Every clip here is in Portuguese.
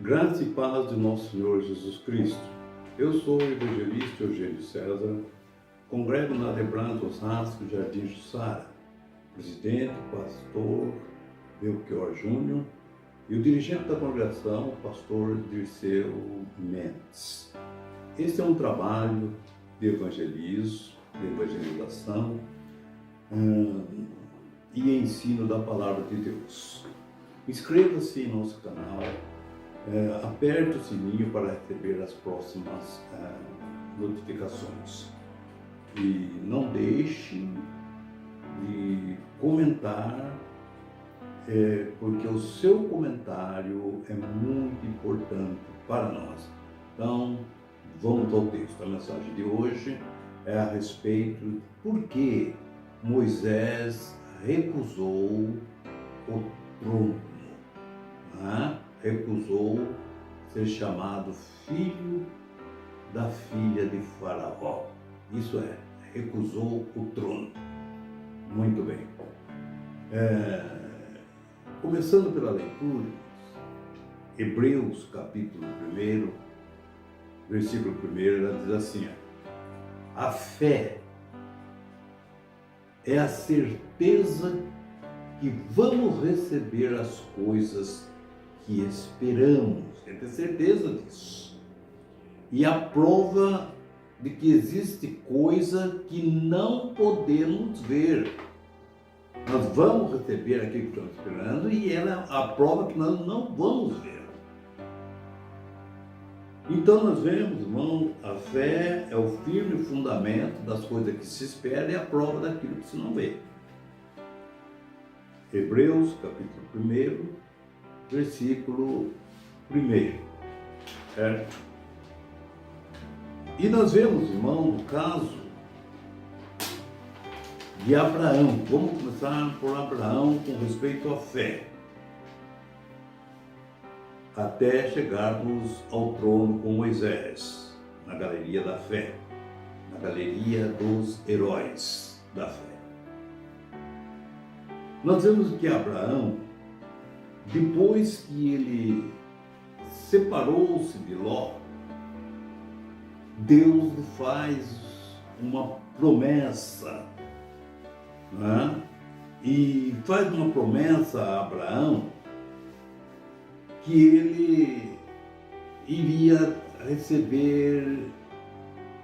Graça e paz de nosso Senhor Jesus Cristo. Eu sou o evangelista Eugênio César, congrego na Debranto Osasco, Jardim Jussara, presidente, pastor Belchior Júnior e o dirigente da congregação, o pastor Dirceu Mendes. Este é um trabalho de evangelismo, de evangelização e ensino da palavra de Deus. Inscreva-se em nosso canal, aperte o sininho para receber as próximas notificações. E não deixe de comentar, porque o seu comentário é muito importante para nós. Então, vamos ao texto. A mensagem de hoje é a respeito de por que Moisés recusou o trono. Recusou ser chamado filho da filha de Faraó. Isso é, recusou o trono. Muito bem. Começando pela leitura, Hebreus capítulo 1, versículo 1, ela diz assim: a fé é a certeza que vamos receber as coisas que esperamos, é ter certeza disso. E a prova de que existe coisa que não podemos ver. Nós vamos receber aquilo que estamos esperando e ela é a prova que nós não vamos ver. Então nós vemos, irmão, a fé é o firme fundamento das coisas que se espera e a prova daquilo que se não vê. Hebreus capítulo 1, versículo 1. Certo? E nós vemos, irmão, no caso de Abraão. Vamos começar por Abraão com respeito à fé, até chegarmos ao trono com Moisés, na galeria da fé, na galeria dos heróis da fé. Nós vemos que Abraão, depois que ele separou-se de Ló, Deus lhe faz uma promessa, e faz uma promessa a Abraão que ele iria receber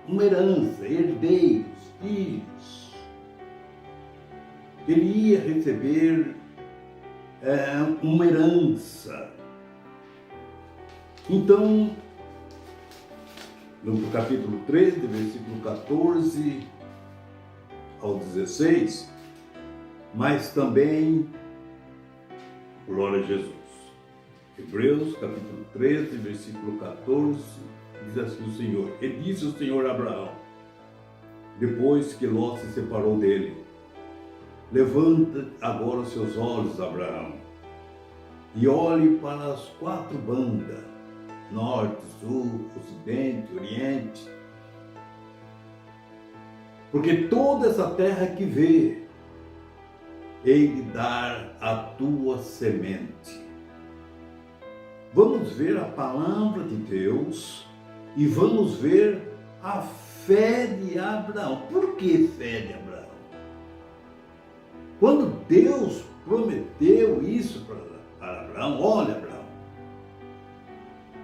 uma herança, herdeiros, filhos. Ele ia receber uma herança. Então, no capítulo 13, versículo 14 ao 16, mas também, glória a Jesus. Hebreus, capítulo 13, versículo 14, diz assim o Senhor: e disse o Senhor a Abraão, depois que Ló se separou dele: levanta agora os seus olhos, Abraão, e olhe para as 4 bandas, norte, sul, ocidente, oriente, porque toda essa terra que vê, hei de dar a tua semente. Vamos ver a palavra de Deus e vamos ver a fé de Abraão. Por que fé de Abraão? Quando Deus prometeu isso para Abraão: olha, Abraão,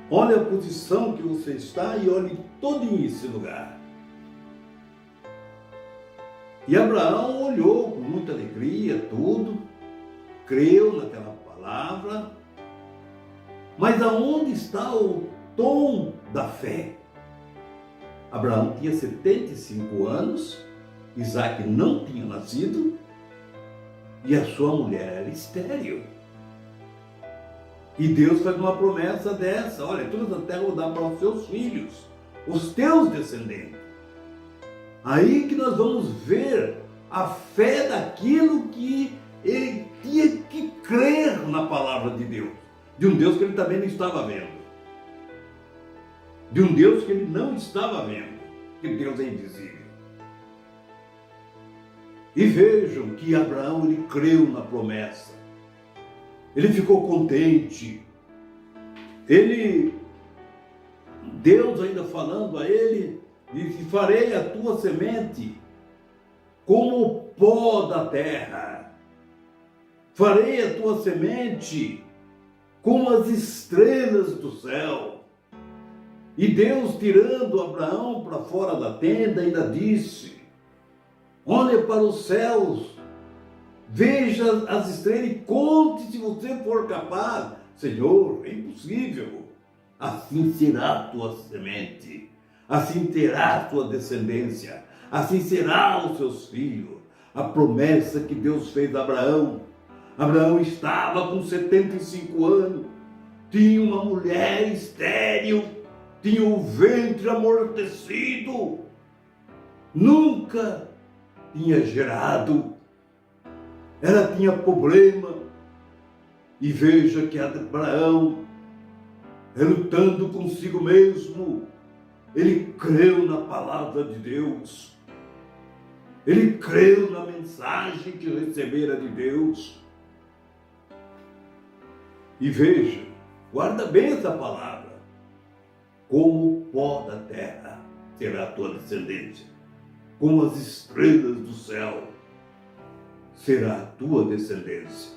olha a posição que você está e olhe todo esse lugar. E Abraão olhou com muita alegria tudo, creu naquela palavra, mas aonde está o tom da fé? Abraão tinha 75 anos, Isaac não tinha nascido, e a sua mulher era estéril. E Deus faz uma promessa dessa: olha, toda a terra eu vou dar para os seus filhos, os teus descendentes. Aí que nós vamos ver a fé daquilo que ele tinha que crer na palavra de Deus. De um Deus que ele também não estava vendo. De um Deus que ele não estava vendo. Que Deus é invisível. E vejam que Abraão, ele creu na promessa. Ele ficou contente. Deus ainda falando a ele, disse: farei a tua semente como o pó da terra, farei a tua semente como as estrelas do céu. E Deus, tirando Abraão para fora da tenda, ainda disse: olha para os céus, veja as estrelas e conte se você for capaz. Senhor, é impossível. Assim será a tua semente, assim terá a tua descendência, assim será os seus filhos. A promessa que Deus fez a Abraão. Abraão estava com 75 anos, tinha uma mulher estéril, tinha o ventre amortecido, nunca tinha gerado, ela tinha problema. E veja que Abraão, lutando consigo mesmo, ele creu na palavra de Deus, ele creu na mensagem que recebera de Deus. E veja, guarda bem essa palavra: como o pó da terra será a tua descendência, como as estrelas do céu será a tua descendência.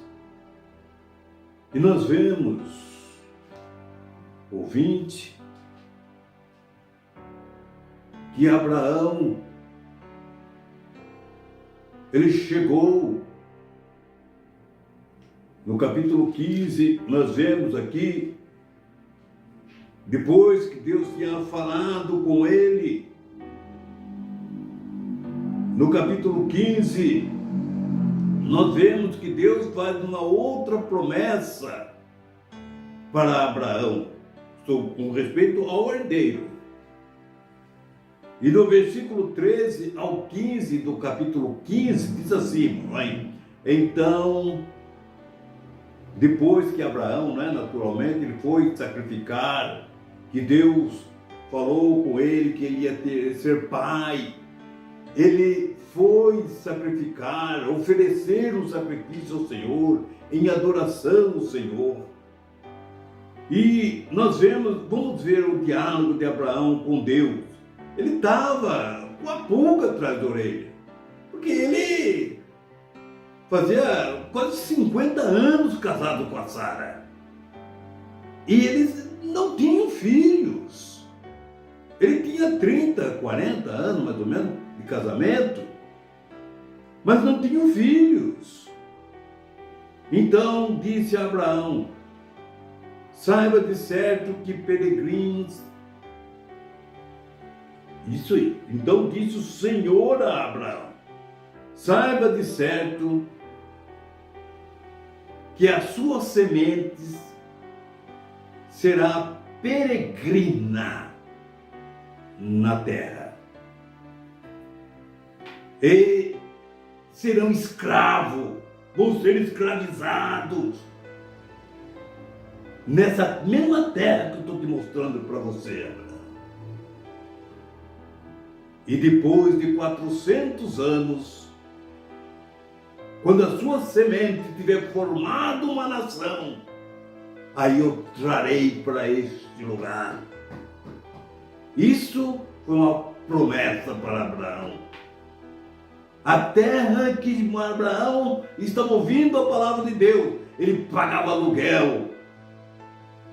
E nós vemos, ouvinte, que Abraão, ele chegou, no capítulo 15, nós vemos aqui, depois que Deus tinha falado com ele, no capítulo 15, nós vemos que Deus faz uma outra promessa para Abraão, com respeito ao herdeiro. E no versículo 13 ao 15 do capítulo 15, diz assim: então, depois que Abraão, naturalmente, ele foi sacrificar, que Deus falou com ele que ele ia ser pai, ele foi sacrificar, oferecer um sacrifício ao Senhor, em adoração ao Senhor. E nós vamos ver o diálogo de Abraão com Deus. Ele estava com a pulga atrás da orelha, porque ele fazia quase 50 anos casado com a Sara. E eles não tinham filhos. Ele tinha 30, 40 anos, mais ou menos, de casamento, mas não tinham filhos. Então disse a Abraão: saiba de certo que peregrinos. Isso aí. Então disse o Senhor a Abraão: saiba de certo que a sua semente será peregrina na terra, e serão escravos, vão ser escravizados nessa mesma terra que eu estou te mostrando para você, Abraão. E depois de 400 anos, quando a sua semente tiver formado uma nação, aí eu trarei para este lugar. Isso foi uma promessa para Abraão. A terra que Abraão estava ouvindo a palavra de Deus, ele pagava aluguel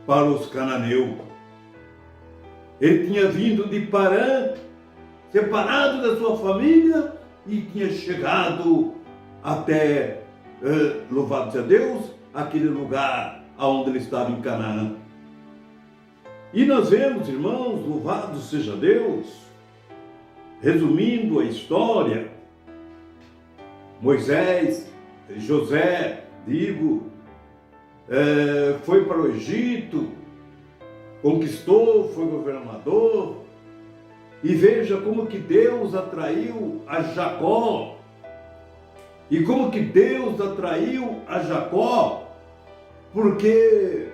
para os cananeus. Ele tinha vindo de Parã, separado da sua família, e tinha chegado até, louvado seja Deus, aquele lugar onde ele estava em Canaã. E nós vemos, irmãos, louvado seja Deus, resumindo a história, Moisés, José, foi para o Egito, conquistou, foi governador, e veja como que Deus atraiu a Jacó. E como que Deus atraiu a Jacó? Porque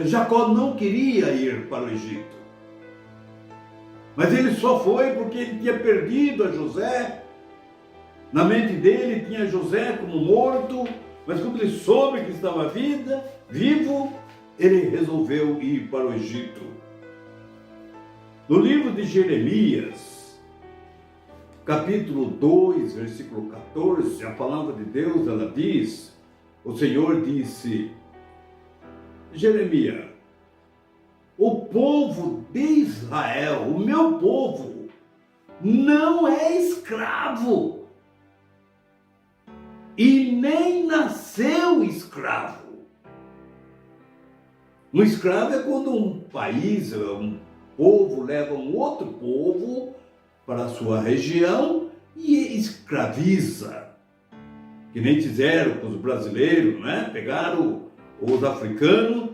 Jacó não queria ir para o Egito. Mas ele só foi porque ele tinha perdido a José. Na mente dele tinha José como morto, mas como ele soube que estava vivo, ele resolveu ir para o Egito. No livro de Jeremias, capítulo 2, versículo 14, a palavra de Deus, ela diz, o Senhor disse, Jeremias, o povo de Israel, o meu povo, não é escravo e nem nasceu escravo. Um escravo é quando um país, um povo leva um outro povo para a sua região e escraviza. Que nem fizeram com os brasileiros, né? Pegaram os africanos,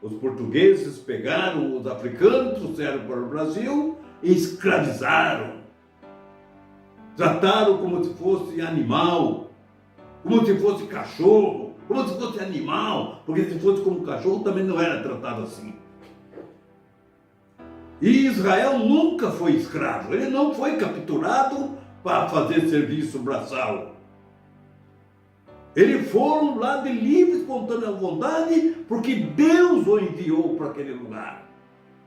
os portugueses pegaram os africanos, trouxeram para o Brasil e escravizaram. Trataram como se fosse animal, como se fosse cachorro, como se fosse animal, porque se fosse como cachorro também não era tratado assim. E Israel nunca foi escravo, ele não foi capturado para fazer serviço braçal. Eles foram lá de livre, espontânea vontade, porque Deus o enviou para aquele lugar.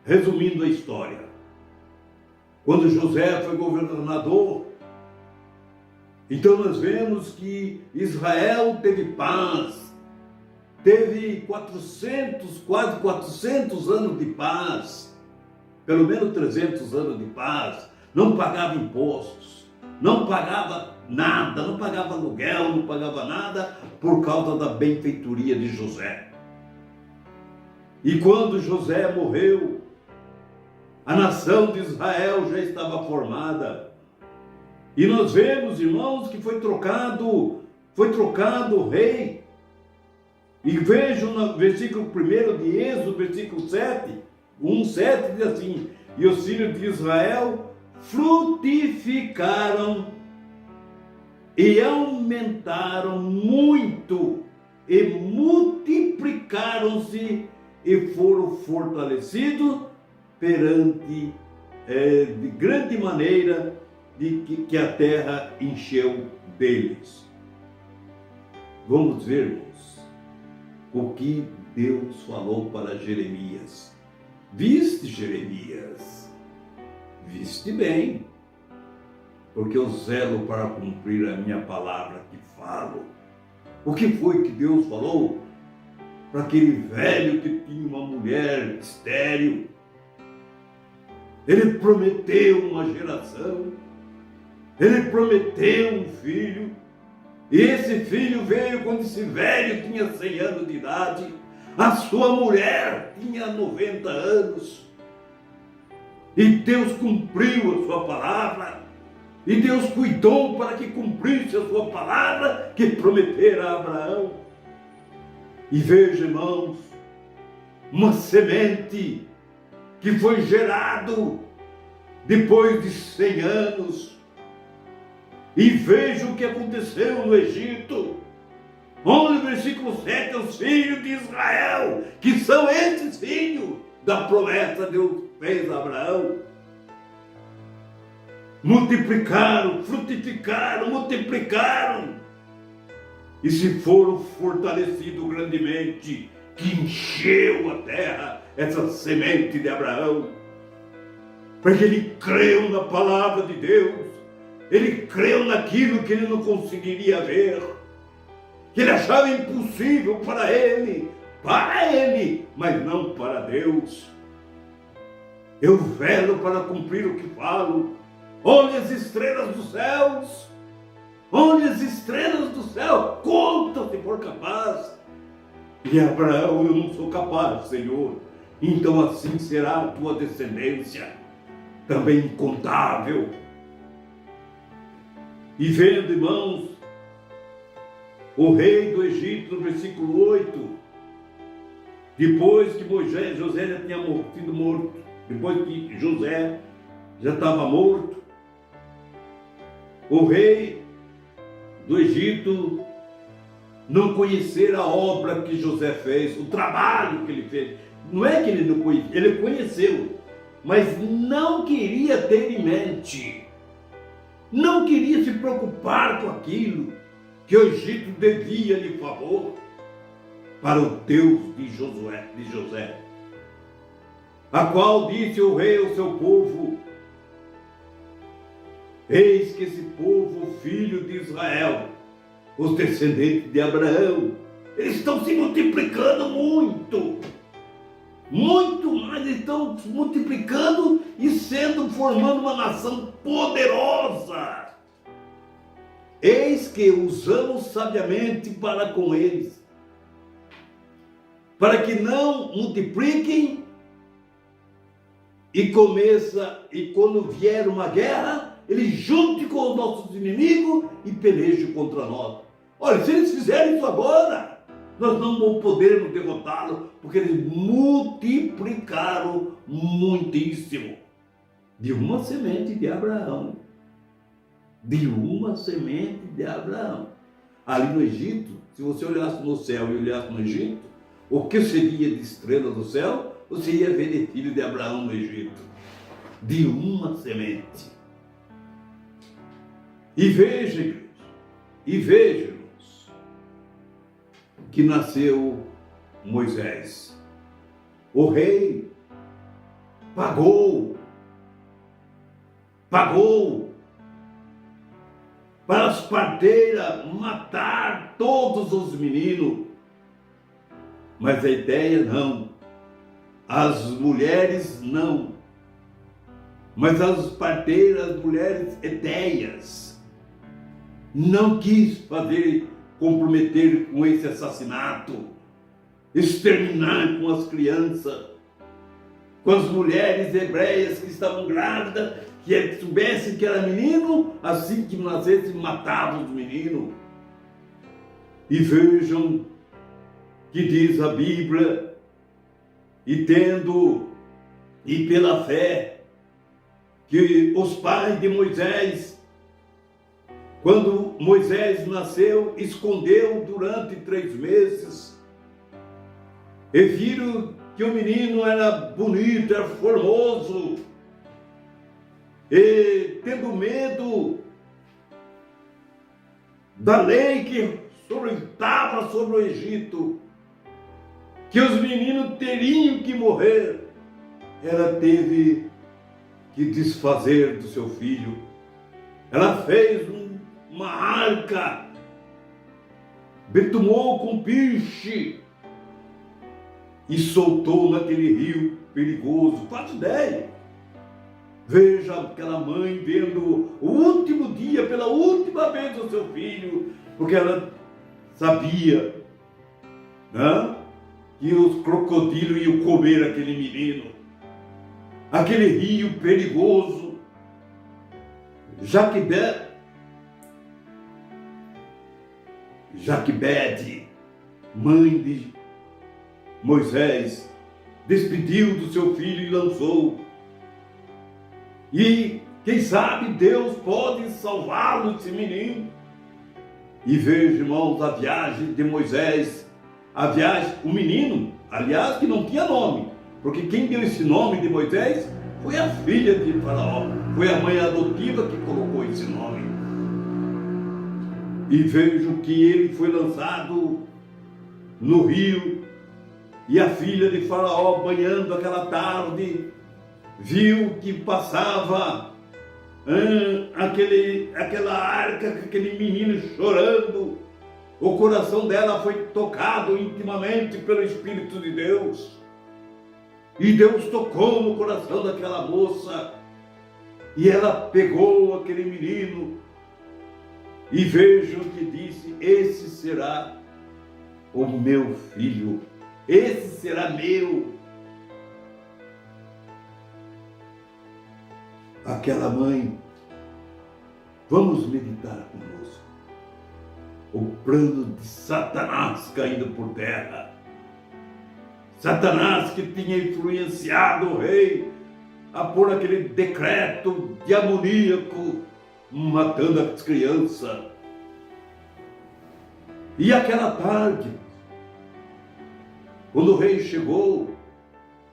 Resumindo a história, quando José foi governador, então nós vemos que Israel teve paz, teve quase 400 anos de paz, pelo menos 300 anos de paz, não pagava impostos, não pagava nada, não pagava aluguel, não pagava nada por causa da benfeitoria de José. E quando José morreu, a nação de Israel já estava formada. E nós vemos, irmãos, que foi trocado o rei. E vejam no versículo 1 de Êxodo, versículo 7, 1:7 diz assim, e os filhos de Israel frutificaram e aumentaram muito, e multiplicaram-se e foram fortalecidos perante, de grande maneira, de que a terra encheu deles. Vamos ver, irmãos, o que Deus falou para Jeremias. Viste, Jeremias, viste bem, porque eu zelo para cumprir a minha palavra que falo. O que foi que Deus falou para aquele velho que tinha uma mulher estéril? Ele prometeu uma geração, ele prometeu um filho, e esse filho veio quando esse velho tinha 100 anos de idade, a sua mulher tinha 90 anos, e Deus cumpriu a sua palavra, e Deus cuidou para que cumprisse a sua palavra que prometera a Abraão. E veja, irmãos, uma semente que foi gerado depois de 100 anos. E veja o que aconteceu no Egito. Onde no versículo 7, os filhos de Israel, que são esses filhos da promessa que Deus fez a Abraão, multiplicaram, frutificaram, multiplicaram e se foram fortalecidos grandemente, que encheu a terra essa semente de Abraão, porque ele creu na palavra de Deus, ele creu naquilo que ele não conseguiria ver, que ele achava impossível para ele, mas não para Deus. Eu velo para cumprir o que falo. Olhe as estrelas dos céus, olhe as estrelas do céu, conta se for capaz. E Abraão, eu não sou capaz, Senhor, então assim será a tua descendência, também incontável. E vendo, irmãos, o rei do Egito, no versículo 8, depois que José já tinha sido morto, depois que José já estava morto, o rei do Egito não conhecer a obra que José fez, o trabalho que ele fez. Não é que ele não conhecia, ele conheceu, mas não queria ter em mente, não queria se preocupar com aquilo, que o Egito devia-lhe favor para o Deus de José, a qual disse o rei ao seu povo: eis que esse povo, filho de Israel, os descendentes de Abraão, eles estão se multiplicando muito mais, estão se multiplicando e formando uma nação poderosa. Eis que usamos sabiamente para com eles, para que não multipliquem e quando vier uma guerra, eles juntem com os nossos inimigos e pelejem contra nós. Olha, se eles fizerem isso agora, nós não vamos poder derrotá-los, porque eles multiplicaram muitíssimo. De uma semente de Abraão. De uma semente de Abraão. Ali no Egito, se você olhasse no céu e olhasse no Egito, o que seria de estrela do céu, você ia ver de filho de Abraão no Egito. De uma semente. E veja, igreja, e vejam que nasceu Moisés. O rei pagou para as parteiras matar todos os meninos. Mas a ideia não. As mulheres não. Mas as parteiras, as mulheres ideias, não quis comprometer com esse assassinato, exterminar com as crianças, com as mulheres hebreias que estavam grávidas, que soubessem que era menino, assim que nascesse, matavam os meninos. E vejam que diz a Bíblia, e pela fé, que os pais de Moisés, quando Moisés nasceu, escondeu durante 3 meses. E viram que o menino era bonito, era formoso. E tendo medo da lei que estava sobre o Egito, que os meninos teriam que morrer, ela teve que desfazer do seu filho. Ela fez uma arca, betumou com piche e soltou naquele rio perigoso. Faz ideia. Veja aquela mãe vendo o último dia, pela última vez, o seu filho, porque ela sabia, né, que os crocodilos iam comer aquele menino. Aquele rio perigoso. Jaquebede, mãe de Moisés, despediu do seu filho e lançou. E quem sabe Deus pode salvá-lo, esse menino. E veja, irmãos, a viagem de Moisés, o menino, aliás, que não tinha nome, porque quem deu esse nome de Moisés foi a filha de Faraó, foi a mãe adotiva que colocou esse nome. E vejo que ele foi lançado no rio, e a filha de Faraó, banhando aquela tarde, viu que passava aquela arca, aquele menino chorando. O coração dela foi tocado intimamente pelo Espírito de Deus. E Deus tocou no coração daquela moça, e ela pegou aquele menino, e vejo que disse: esse será o meu filho, esse será meu. Aquela mãe, vamos meditar conosco o plano de Satanás caindo por terra. Satanás que tinha influenciado o rei a pôr aquele decreto demoníaco, matando as crianças. E aquela tarde, quando o rei chegou,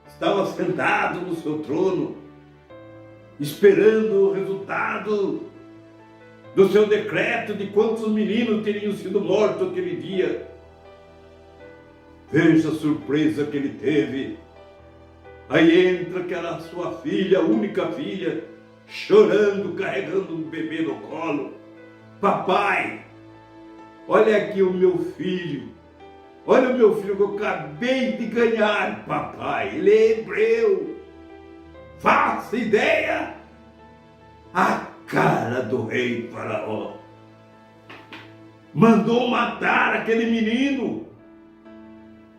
estava sentado no seu trono, esperando o resultado do seu decreto de quantos meninos teriam sido mortos aquele dia. Veja a surpresa que ele teve. Aí entra aquela sua filha, única filha, chorando, carregando um bebê no colo. Papai, olha aqui o meu filho. Olha o meu filho que eu acabei de ganhar, papai. Ele é hebreu. Faça ideia? A cara do rei Faraó. Mandou matar aquele menino.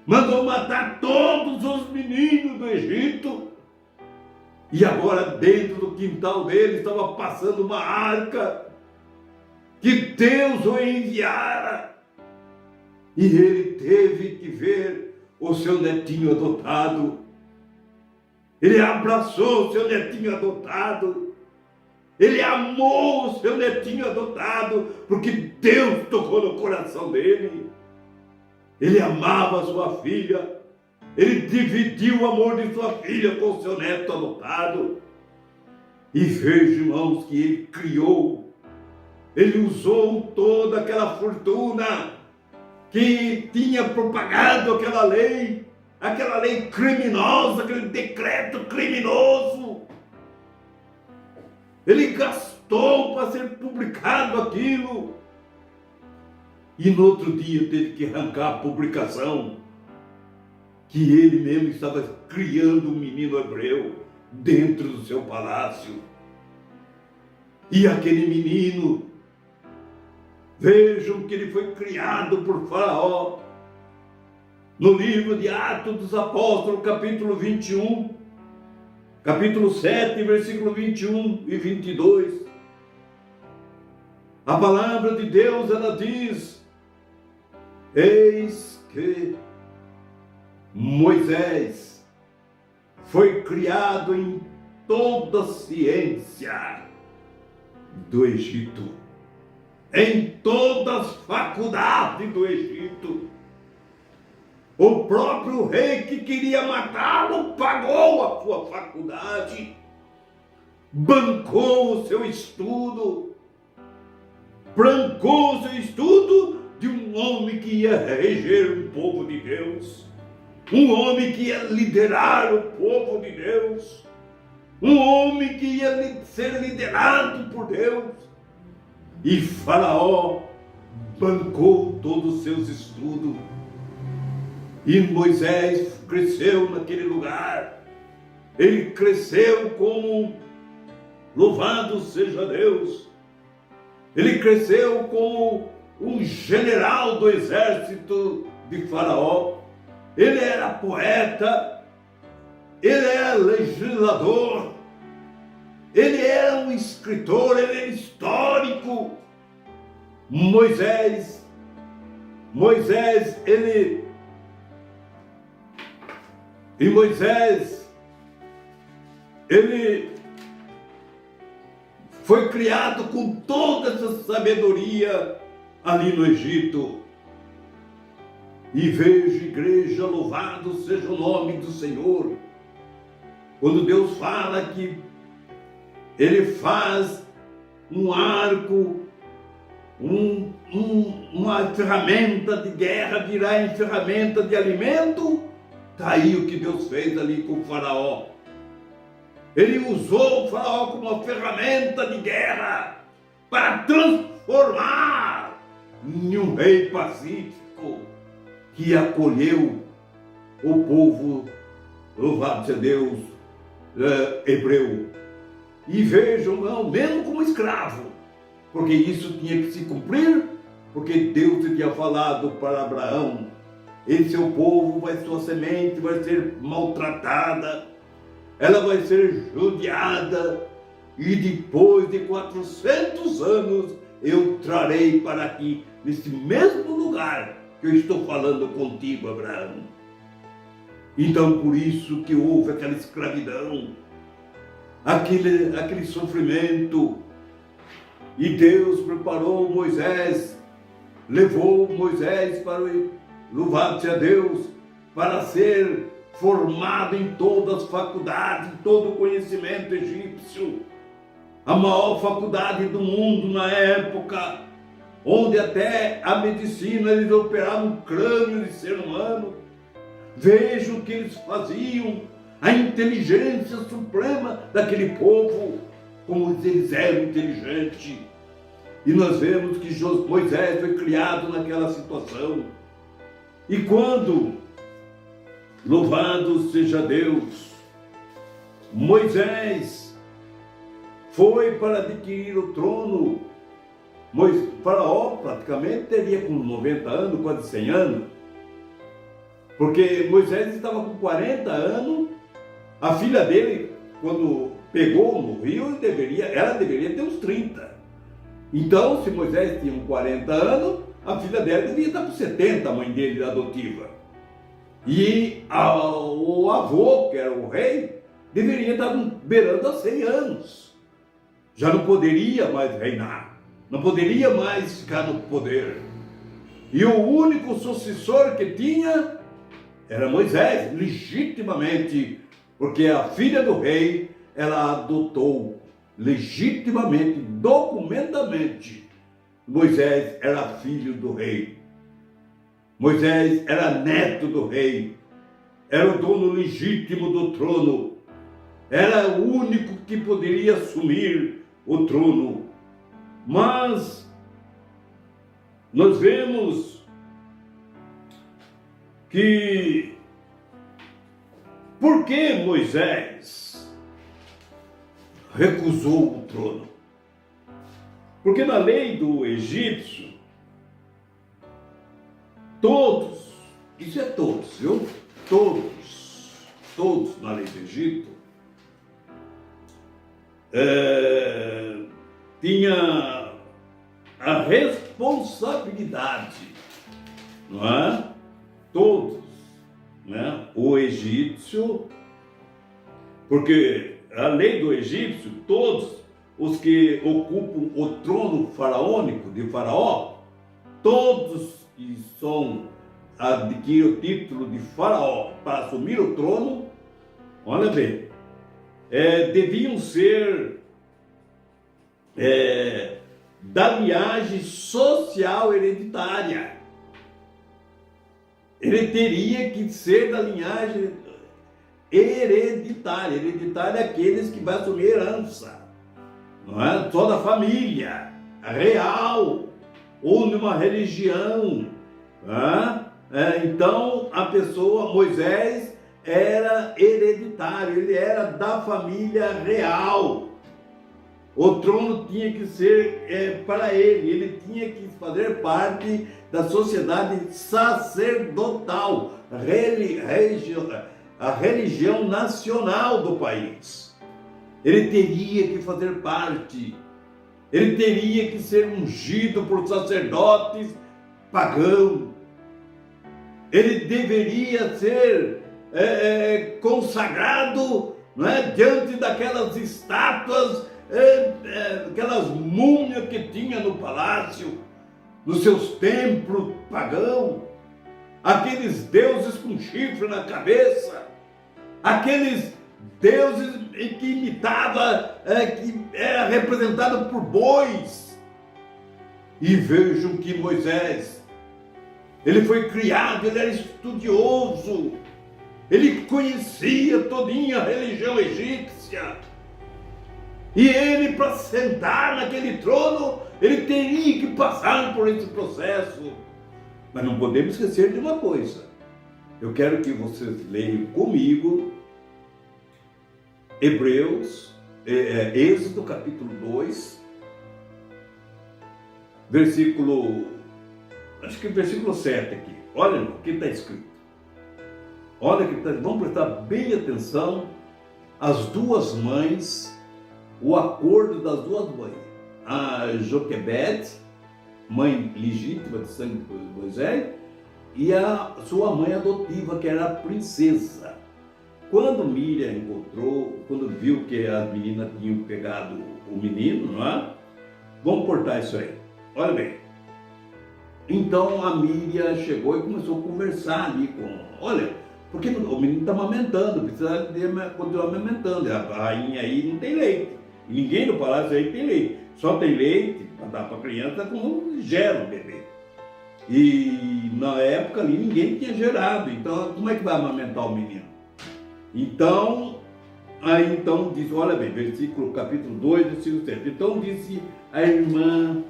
Mandou matar todos os meninos do Egito. E agora dentro do quintal dele estava passando uma arca que Deus o enviara. E ele teve que ver o seu netinho adotado. Ele abraçou o seu netinho adotado. Ele amou o seu netinho adotado, porque Deus tocou no coração dele. Ele amava a sua filha. Ele dividiu o amor de sua filha com o seu neto adotado. E veja, irmãos, que ele criou. Ele usou toda aquela fortuna que tinha propagado aquela lei criminosa, aquele decreto criminoso. Ele gastou para ser publicado aquilo. E no outro dia teve que arrancar a publicação que ele mesmo estava criando um menino hebreu dentro do seu palácio. E aquele menino, vejam que ele foi criado por Faraó. No livro de Atos dos Apóstolos, capítulo 21, capítulo 7, versículo 21 e 22. A palavra de Deus, ela diz: eis que Moisés foi criado em toda a ciência do Egito, em todas as faculdades do Egito. O próprio rei que queria matá-lo pagou a sua faculdade, bancou o seu estudo, bancou o seu estudo de um homem que ia reger o povo de Deus, um homem que ia liderar o povo de Deus, um homem que ia ser liderado por Deus. E Faraó bancou todos os seus estudos. E Moisés cresceu naquele lugar. Ele cresceu como, louvado seja Deus, ele cresceu como um general do exército de Faraó. Ele era poeta, ele era legislador, ele era um escritor, ele era histórico. Moisés, ele foi criado com toda essa sabedoria ali no Egito. E veja, igreja, louvado seja o nome do Senhor. Quando Deus fala que Ele faz um arco, uma ferramenta de guerra virar em ferramenta de alimento, está aí o que Deus fez ali com o Faraó. Ele usou o Faraó como uma ferramenta de guerra para transformar em um rei pacífico que acolheu o povo, louvado seja Deus, hebreu. E vejam, não, mesmo como escravo, porque isso tinha que se cumprir, porque Deus tinha falado para Abraão: esse seu povo, sua semente vai ser maltratada, ela vai ser judiada, e depois de 400 anos eu trarei para aqui, nesse mesmo lugar que eu estou falando contigo, Abraão. Então, por isso que houve aquela escravidão, aquele sofrimento. E Deus preparou Moisés, levou Moisés para o, louvado seja Deus, para ser formado em todas as faculdades, em todo o conhecimento egípcio. a maior faculdade do mundo na época, onde até a medicina eles operavam o crânio de ser humano. Veja o que eles faziam, a inteligência suprema daquele povo, como eles eram inteligentes. E nós vemos que Moisés foi criado naquela situação. E quando, louvado seja Deus, Moisés foi para adquirir o trono, Faraó praticamente teria com 90 anos, quase 100 anos, porque Moisés estava com 40 anos, a filha dele, quando pegou no rio, ela deveria ter uns 30. Então, se Moisés tinha uns 40 anos, a filha dela devia estar com 70, a mãe dele adotiva. E o avô, que era o rei, deveria estar beirando a 100 anos. Já não poderia mais reinar, não poderia mais ficar no poder. E o único sucessor que tinha era Moisés, legitimamente, porque a filha do rei, ela adotou legitimamente, documentamente. Moisés era filho do rei. Moisés era neto do rei. Era o dono legítimo do trono. Era o único que poderia assumir o trono. Mas nós vemos que por que Moisés recusou o trono? Porque na lei do egípcio, todos, isso é todos, viu? Todos na lei do Egito, tinha a responsabilidade, não é? Todos, né? O egípcio, porque a lei do egípcio, todos os que ocupam o trono faraônico de Faraó, todos que adquirem o título de Faraó para assumir o trono, olha bem, deviam ser da linhagem social hereditária. Ele teria que ser da linhagem hereditária. Hereditária é aqueles que vão assumir herança, não é? Só da família real ou numa religião, não é? Então a pessoa, Moisés, era hereditário, ele era da família real. O trono tinha que ser para ele tinha que fazer parte da sociedade sacerdotal, a religião nacional do país. Ele teria que fazer parte, ele teria que ser ungido por sacerdotes pagãos, ele deveria ser consagrado, não é, diante daquelas estátuas, aquelas múmias que tinha no palácio, nos seus templos pagãos, aqueles deuses com chifre na cabeça, aqueles deuses que imitava, que era representado por bois. E vejam que Moisés, ele foi criado, ele era estudioso, ele conhecia todinha a religião egípcia. E ele, para sentar naquele trono, ele teria que passar por esse processo. Mas não podemos esquecer de uma coisa. Eu quero que vocês leiam comigo Êxodo capítulo 2, versículo 7 aqui. Olha o que está escrito. Olha que vamos prestar bem atenção. As duas mães, o acordo das duas mães. A Joquebede, mãe legítima de sangue de Moisés, e a sua mãe adotiva, que era a princesa. Quando Miriam quando viu que as meninas tinham pegado o menino, não é? Vamos cortar isso aí. Olha bem. Então a Miriam chegou e começou a conversar ali olha, porque o menino está amamentando, precisa continuar amamentando. A rainha aí não tem leite. E ninguém no palácio aí tem leite. Só tem leite para dar para a criança quando gera o bebê. E na época ali ninguém tinha gerado. Então como é que vai amamentar o menino? Então, aí então diz, olha bem, versículo capítulo 2, versículo 7. Então disse a irmã,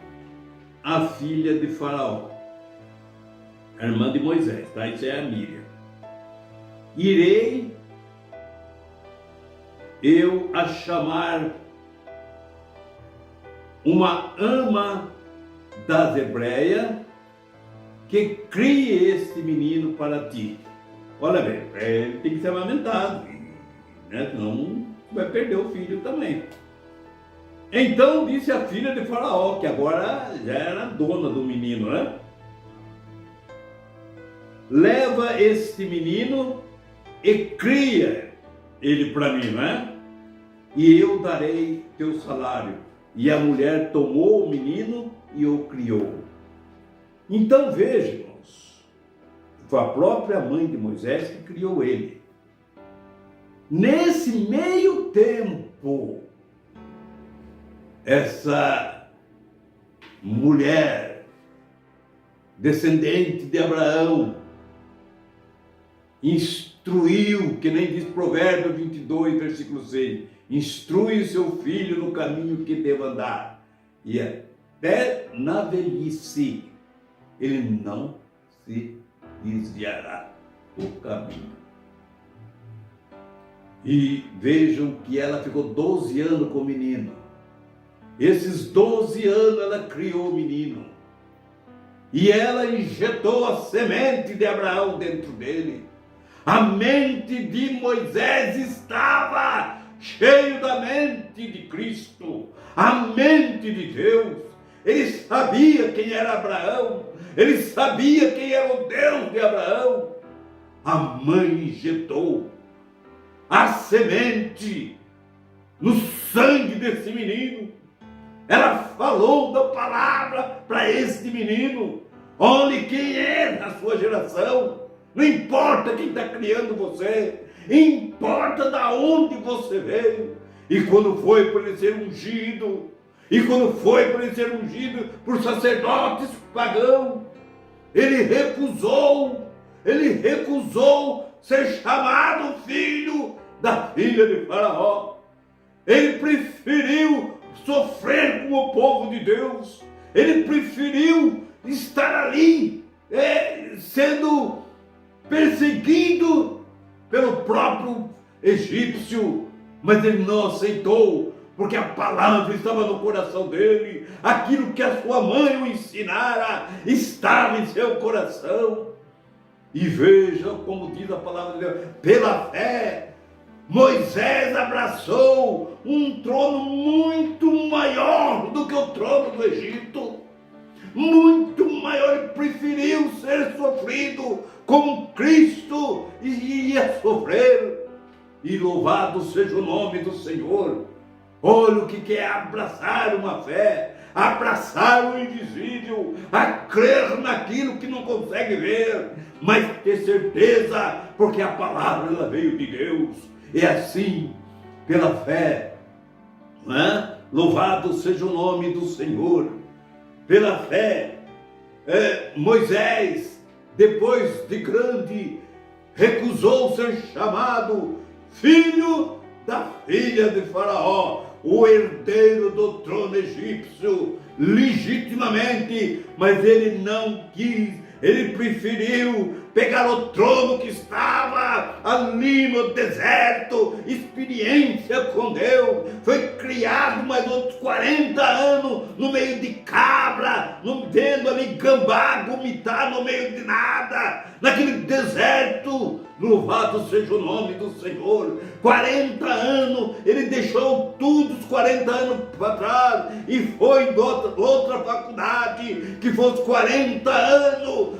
a filha de Faraó, a irmã de Moisés, tá? Isso é a Miriam. Irei eu a chamar uma ama das hebreias que crie este menino para ti. Olha bem, ele tem que ser amamentado, né? Senão vai perder o filho também. Então disse a filha de Faraó, que agora já era dona do menino, né? Leva este menino e cria ele para mim, né? E eu darei teu salário. E a mulher tomou o menino e o criou. Então veja, irmãos, foi a própria mãe de Moisés que criou ele. Nesse meio tempo, essa mulher, descendente de Abraão, instruiu, que nem diz Provérbios 22, versículo 6, instrui o seu filho no caminho que deve andar, e até na velhice ele não se desviará do caminho. E vejam que ela ficou 12 anos com o menino. Esses 12 anos ela criou o menino. E ela injetou a semente de Abraão dentro dele. A mente de Moisés estava cheio da mente de Cristo, a mente de Deus. Ele sabia quem era Abraão, ele sabia quem era o Deus de Abraão. A mãe injetou a semente no sangue desse menino. Ela falou da palavra para este menino. Olhe quem é na sua geração. Não importa quem está criando você, importa da onde você veio. E quando foi para ele ser ungido, por sacerdotes pagãos, ele recusou ser chamado filho da filha de Faraó. Ele preferiu sofrer com o povo de Deus. Ele preferiu estar ali, sendo perseguido pelo próprio egípcio, mas ele não aceitou, porque a palavra estava no coração dele, aquilo que a sua mãe o ensinara estava em seu coração. E vejam como diz a palavra de Deus, pela fé Moisés abraçou um trono muito maior do que o trono do Egito, muito maior. Ele preferiu ser sofrido como Cristo ia sofrer. E louvado seja o nome do Senhor. Olha o que é abraçar uma fé, abraçar o invisível, a crer naquilo que não consegue ver, mas ter certeza, porque a palavra ela veio de Deus. É assim, pela fé, não é? Louvado seja o nome do Senhor. Pela fé, Moisés, depois de grande, recusou ser chamado filho da filha de Faraó, o herdeiro do trono egípcio, legitimamente, mas ele não quis, ele preferiu pegar o trono que estava ali no deserto, experiência com Deus, foi criado mais outros 40 anos no meio de cabra, vendo ali gambá vomitar no meio de nada, naquele deserto. Louvado seja o nome do Senhor. 40 anos, ele deixou tudo os 40 anos para trás e foi em outra faculdade, que foi os 40 anos